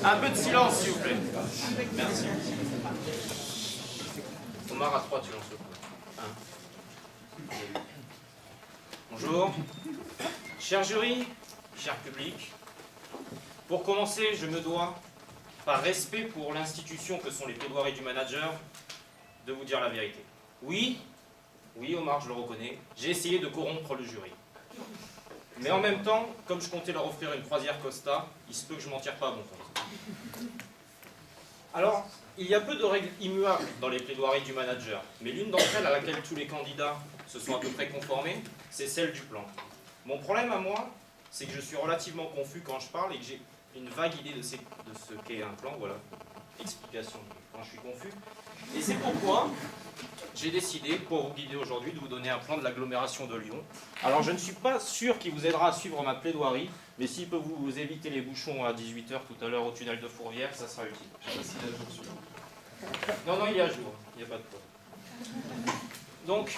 Un peu de silence, s'il vous plaît. Merci. Omar, à 3, tu lances le coup. 1. Bonjour. Cher jury, cher public, pour commencer, je me dois, par respect pour l'institution que sont les plaidoiries du manager, de vous dire la vérité. Oui, Omar, je le reconnais, j'ai essayé de corrompre le jury. Mais en même temps, comme je comptais leur offrir une croisière Costa, il se peut que je m'en tire pas à bon compte. Alors, il y a peu de règles immuables dans les plaidoiries du manager, mais l'une d'entre elles à laquelle tous les candidats se sont à peu près conformés, c'est celle du plan. Mon problème à moi, c'est que je suis relativement confus quand je parle et que j'ai une vague idée de ce qu'est un plan, voilà, explication quand je suis confus. Et c'est pourquoi j'ai décidé, pour vous guider aujourd'hui, de vous donner un plan de l'agglomération de Lyon. Alors je ne suis pas sûr qu'il vous aidera à suivre ma plaidoirie, mais s'il peut vous éviter les bouchons à 18 h tout à l'heure au tunnel de Fourvière, ça sera utile. Je sais pas s'il est à jour celui-là. Non, il est à jour, il n'y a pas de problème. Donc,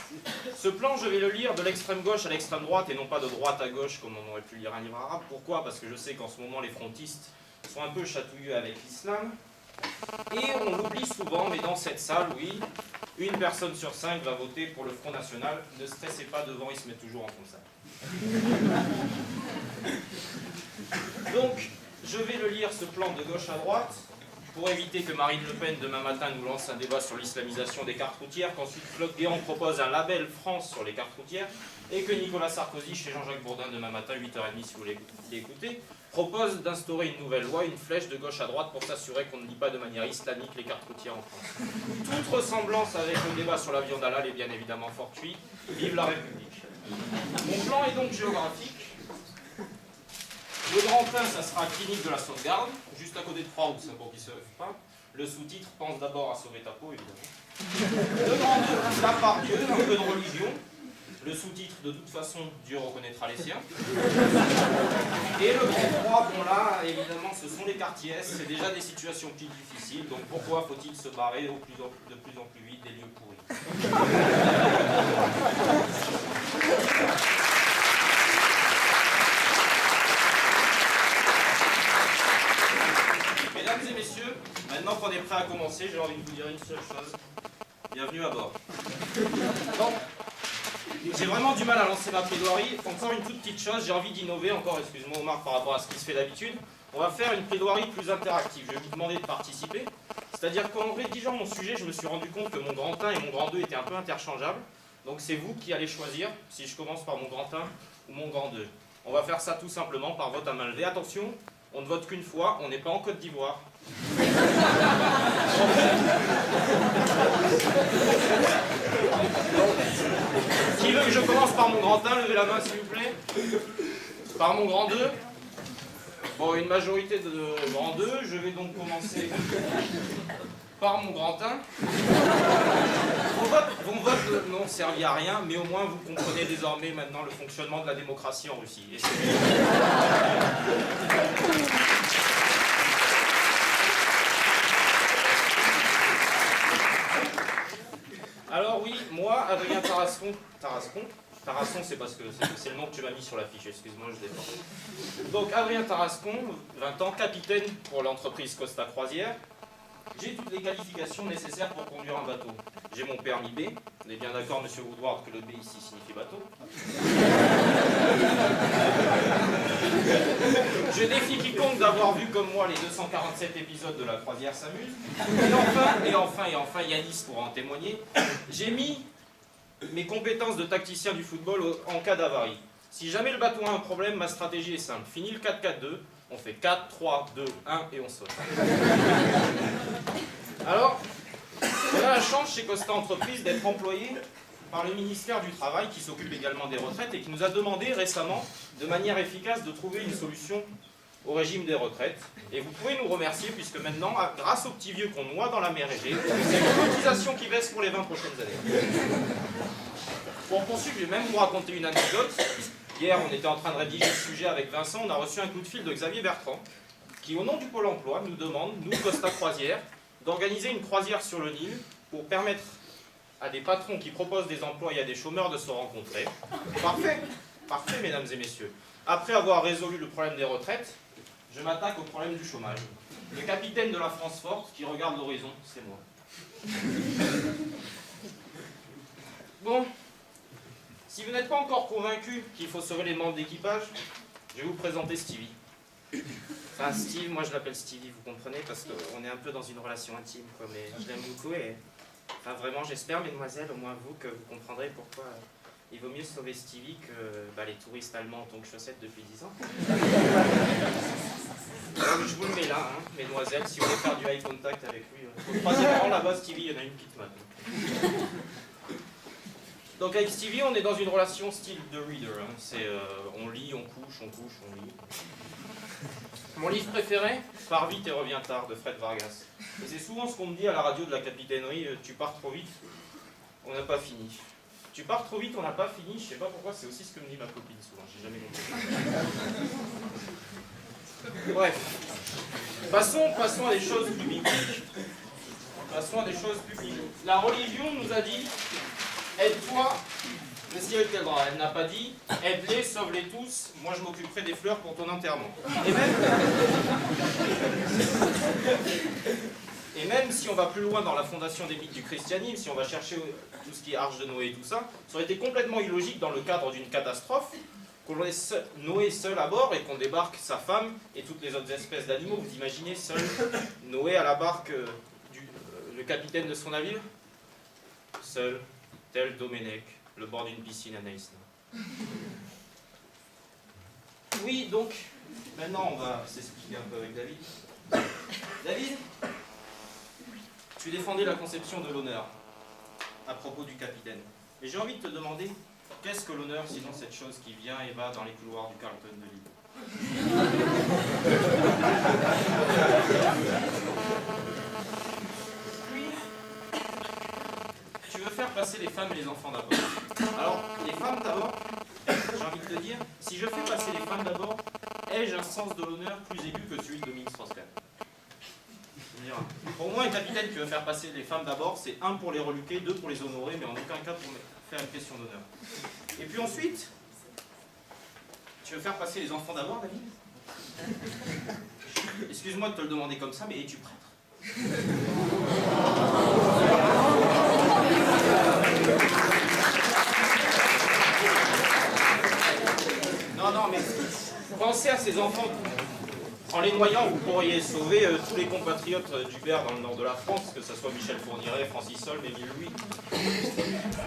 ce plan, je vais le lire de l'extrême gauche à l'extrême droite et non pas de droite à gauche comme on aurait pu lire un livre arabe. Pourquoi? Parce que je sais qu'en ce moment les frontistes sont un peu chatouilleux avec l'islam. Et on l'oublie souvent, mais dans cette salle, oui, une personne sur 5 va voter pour le Front National. Ne stressez pas, devant, il se met toujours en fond de salle. Donc, je vais le lire, ce plan de gauche à droite, pour éviter que Marine Le Pen, demain matin, nous lance un débat sur l'islamisation des cartes routières, qu'ensuite Claude Guéant propose un label France sur les cartes routières, et que Nicolas Sarkozy, chez Jean-Jacques Bourdin, demain matin, 8h30, si vous voulez l'écouter, propose d'instaurer une nouvelle loi, une flèche de gauche à droite pour s'assurer qu'on ne lit pas de manière islamique les cartes routières en France. Toute ressemblance avec le débat sur la viande halal est bien évidemment fortuite. Vive la République. Mon plan est donc géographique. Le grand 1, ça sera clinique de la sauvegarde, juste à côté de Croix-Rousse, pour qu'ils ne se lèvent pas. Le sous-titre pense d'abord à sauver ta peau, évidemment. Le grand 2, la part Dieu, un peu de religion. Le sous-titre, de toute façon, Dieu reconnaîtra les siens. Et le grand 3, bon là, évidemment, ce sont les quartiers, c'est déjà des situations plus difficiles, donc pourquoi faut-il se barrer de plus en plus vite des lieux pourris? Mesdames et messieurs, maintenant qu'on est prêt à commencer, j'ai envie de vous dire une seule chose. Bienvenue à bord. Donc, j'ai vraiment du mal à lancer ma plaidoirie. Encore une toute petite chose, j'ai envie d'innover encore, excuse-moi Omar, par rapport à ce qui se fait d'habitude. On va faire une plaidoirie plus interactive. Je vais vous demander de participer. C'est-à-dire qu'en rédigeant mon sujet, je me suis rendu compte que mon grand 1 et mon grand 2 étaient un peu interchangeables. Donc c'est vous qui allez choisir si je commence par mon grand 1 ou mon grand 2. On va faire ça tout simplement par vote à main levée. Attention, on ne vote qu'une fois, on n'est pas en Côte d'Ivoire. Qui veut que je commence par mon grand 1? Levez la main s'il vous plaît. Par mon grand 2? Bon, une majorité de grand 2. Je vais donc commencer par mon grand 1. Vos votes n'ont servi à rien, mais au moins vous comprenez désormais maintenant le fonctionnement de la démocratie en Russie. Et alors oui, moi, Adrien Tarascon, c'est parce que c'est le nom que tu m'as mis sur la fiche, excuse-moi, je l'ai pas. Donc Adrien Tarascon, 20 ans, capitaine pour l'entreprise Costa Croisière. J'ai toutes les qualifications nécessaires pour conduire un bateau. J'ai mon permis B, on est bien d'accord, monsieur Woodward, que le B ici signifie bateau. Je défie quiconque d'avoir vu comme moi les 247 épisodes de La Croisière s'amuse. Et enfin, Yanis pourra en témoigner, j'ai mis mes compétences de tacticien du football en cas d'avarie. Si jamais le bateau a un problème, ma stratégie est simple. Fini le 4-4-2, on fait 4, 3, 2, 1 et on saute. Alors, on a la chance chez Costa Entreprise d'être employé par le ministère du Travail qui s'occupe également des retraites et qui nous a demandé récemment, de manière efficace, de trouver une solution au régime des retraites. Et vous pouvez nous remercier puisque maintenant, grâce aux petits vieux qu'on noie dans la mer Égée, c'est une cotisation qui baisse pour les 20 prochaines années. Pour poursuivre, je vais même vous raconter une anecdote. Hier, on était en train de rédiger le sujet avec Vincent, on a reçu un coup de fil de Xavier Bertrand, qui au nom du Pôle emploi nous demande, nous Costa Croisière, d'organiser une croisière sur le Nil pour permettre à des patrons qui proposent des emplois et à des chômeurs de se rencontrer. Parfait, parfait mesdames et messieurs. Après avoir résolu le problème des retraites, je m'attaque au problème du chômage. Le capitaine de la France forte qui regarde l'horizon, c'est moi. Bon, si vous n'êtes pas encore convaincu qu'il faut sauver les membres d'équipage, je vais vous présenter Stevie. Enfin, Steve, moi je l'appelle Stevie, vous comprenez, parce qu'on est un peu dans une relation intime, quoi, mais je l'aime beaucoup et... Enfin, vraiment, j'espère, mesdemoiselles, au moins vous, que vous comprendrez pourquoi il vaut mieux sauver Stevie que les touristes allemands en tant que chaussettes depuis 10 ans. Donc, je vous le mets là, hein, mesdemoiselles, si vous voulez faire du eye contact avec lui. Au troisième rang, là-bas, Stevie, il y en a une petite mode. Donc avec Stevie, on est dans une relation style de reader. Hein. C'est on lit, on couche, on lit. Mon livre préféré, Pars vite et reviens tard, de Fred Vargas. Et c'est souvent ce qu'on me dit à la radio de la capitainerie, tu pars trop vite, on n'a pas fini. Tu pars trop vite, on n'a pas fini, je sais pas pourquoi, c'est aussi ce que me dit ma copine souvent, j'ai jamais compris. Bref, passons à des choses plus bibliques. Passons à des choses plus bibliques. La religion nous a dit, aide-toi, le ciel t'aidera. Elle n'a pas dit, aide-les, sauve-les tous, moi je m'occuperai des fleurs pour ton enterrement. Et même si on va plus loin dans la fondation des mythes du christianisme, si on va chercher tout ce qui est arche de Noé et tout ça, ça aurait été complètement illogique dans le cadre d'une catastrophe, qu'on laisse Noé seul à bord et qu'on débarque sa femme et toutes les autres espèces d'animaux. Vous imaginez seul Noé à la barque, le capitaine de son navire, seul, tel Domenech, le bord d'une piscine à Naïsna. Oui, donc, maintenant on va s'expliquer un peu avec David. David, tu défendais la conception de l'honneur à propos du capitaine. Et j'ai envie de te demander, qu'est-ce que l'honneur sinon cette chose qui vient et va dans les couloirs du Carlton de Lille? Oui. Tu veux faire passer les femmes et les enfants d'abord. Alors, les femmes d'abord, j'ai envie de te dire, si je fais passer les femmes d'abord, ai-je un sens de l'honneur plus aigu que celui de Dominique Strauss-Kahn? Pour moi, un capitaine qui veut faire passer les femmes d'abord, c'est 1 pour les reluquer, 2 pour les honorer, mais en aucun cas pour faire une question d'honneur. Et puis ensuite, tu veux faire passer les enfants d'abord, David? Excuse-moi de te le demander comme ça, mais es-tu prêtre? Non, mais pensez à ces enfants. En les noyant, vous pourriez sauver tous les compatriotes d'Hubert dans le nord de la France, que ce soit Michel Fourniret, Francis Solm, Émile Louis,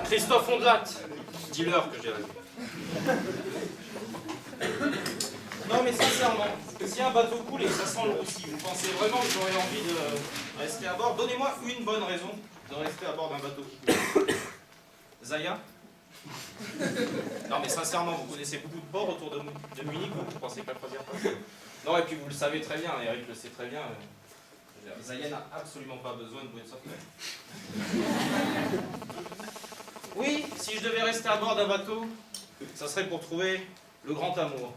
Christophe Ondelat, dis-leur que j'ai raison. Non mais sincèrement, si un bateau coule et que ça sent le roussi, vous pensez vraiment que j'aurais envie de rester à bord? Donnez-moi une bonne raison de rester à bord d'un bateau qui coule. Zaya? Non mais sincèrement, vous connaissez beaucoup de ports autour de Munich, vous pensez que la croisière passe? Non, et puis vous le savez très bien, Eric le sait très bien. Zaya n'a absolument pas besoin de bouée de sauvetage. Oui, si je devais rester à bord d'un bateau, ça serait pour trouver le grand amour.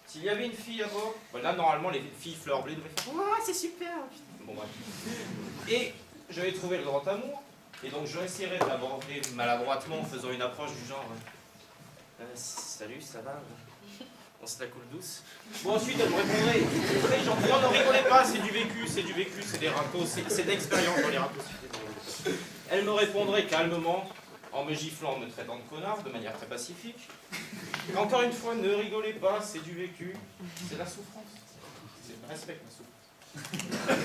S'il y avait une fille à bord, bon, là normalement les filles fleur blé devraient faire « Ouah, c'est super !» Bon bref. Et je vais trouver le grand amour, et donc je essaierai de l'aborder maladroitement en faisant une approche du genre « Salut, ça va ? On se la coule douce. » Bon, ensuite, elle me répondrait très gentiment. Non, ne rigolez pas, c'est du vécu, c'est des racos, c'est d'expérience dans les racos. Elle me répondrait calmement, en me giflant, en me traitant de connard, de manière très pacifique. Encore une fois, ne rigolez pas, c'est du vécu, c'est la souffrance. Respecte la souffrance.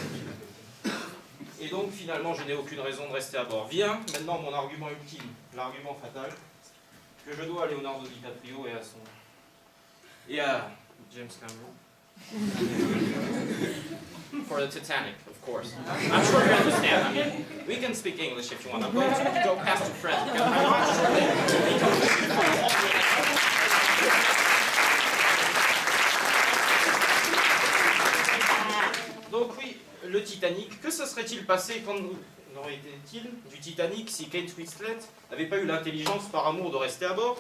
Et donc, finalement, je n'ai aucune raison de rester à bord. Vient maintenant mon argument ultime, l'argument fatal, que je dois à Leonardo DiCaprio et à James Cameron. For the Titanic, of course. I'm sure you understand. I mean, we can speak English if you want. I'm going to go past to French. Donc oui, le Titanic, que se serait-il passé quand nous aurait été-il du Titanic si Kate Winslet n'avait pas eu l'intelligence par amour de rester à bord?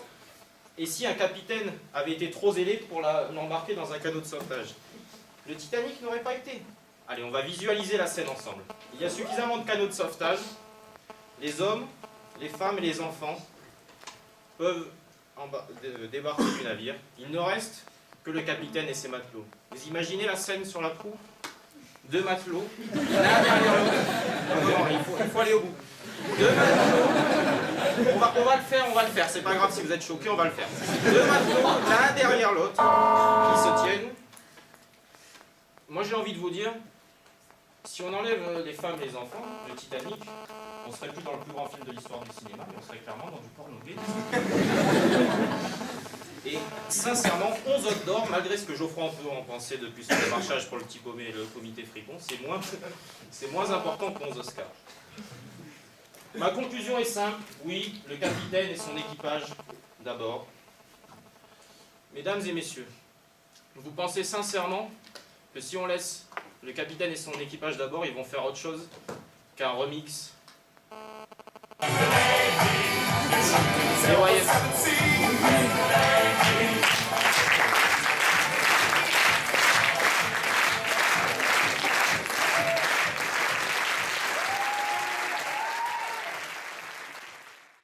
Et si un capitaine avait été trop zélé pour l'embarquer dans un canot de sauvetage? Le Titanic n'aurait pas été. Allez, on va visualiser la scène ensemble. Il y a suffisamment de canots de sauvetage. Les hommes, les femmes et les enfants peuvent débarquer du navire. Il ne reste que le capitaine et ses matelots. Vous imaginez la scène sur la proue? Deux matelots, l'un derrière l'autre. Non, il faut aller au bout. Deux matelots. On va le faire. C'est pas grave si vous êtes choqués, on va le faire. Deux matelots, l'un derrière l'autre, qui se tiennent. Moi, j'ai envie de vous dire, si on enlève les femmes et les enfants, le Titanic, on serait plus dans le plus grand film de l'histoire du cinéma, mais on serait clairement dans du porno gay. Et sincèrement, 11 Œufs d'Or, malgré ce que Geoffroy peut en penser depuis son démarchage pour le petit paumé et le comité fripon, c'est moins important que 11 Oscars. Ma conclusion est simple, oui, le capitaine et son équipage d'abord. Mesdames et messieurs, vous pensez sincèrement que si on laisse le capitaine et son équipage d'abord, ils vont faire autre chose qu'un remix? Et voyez,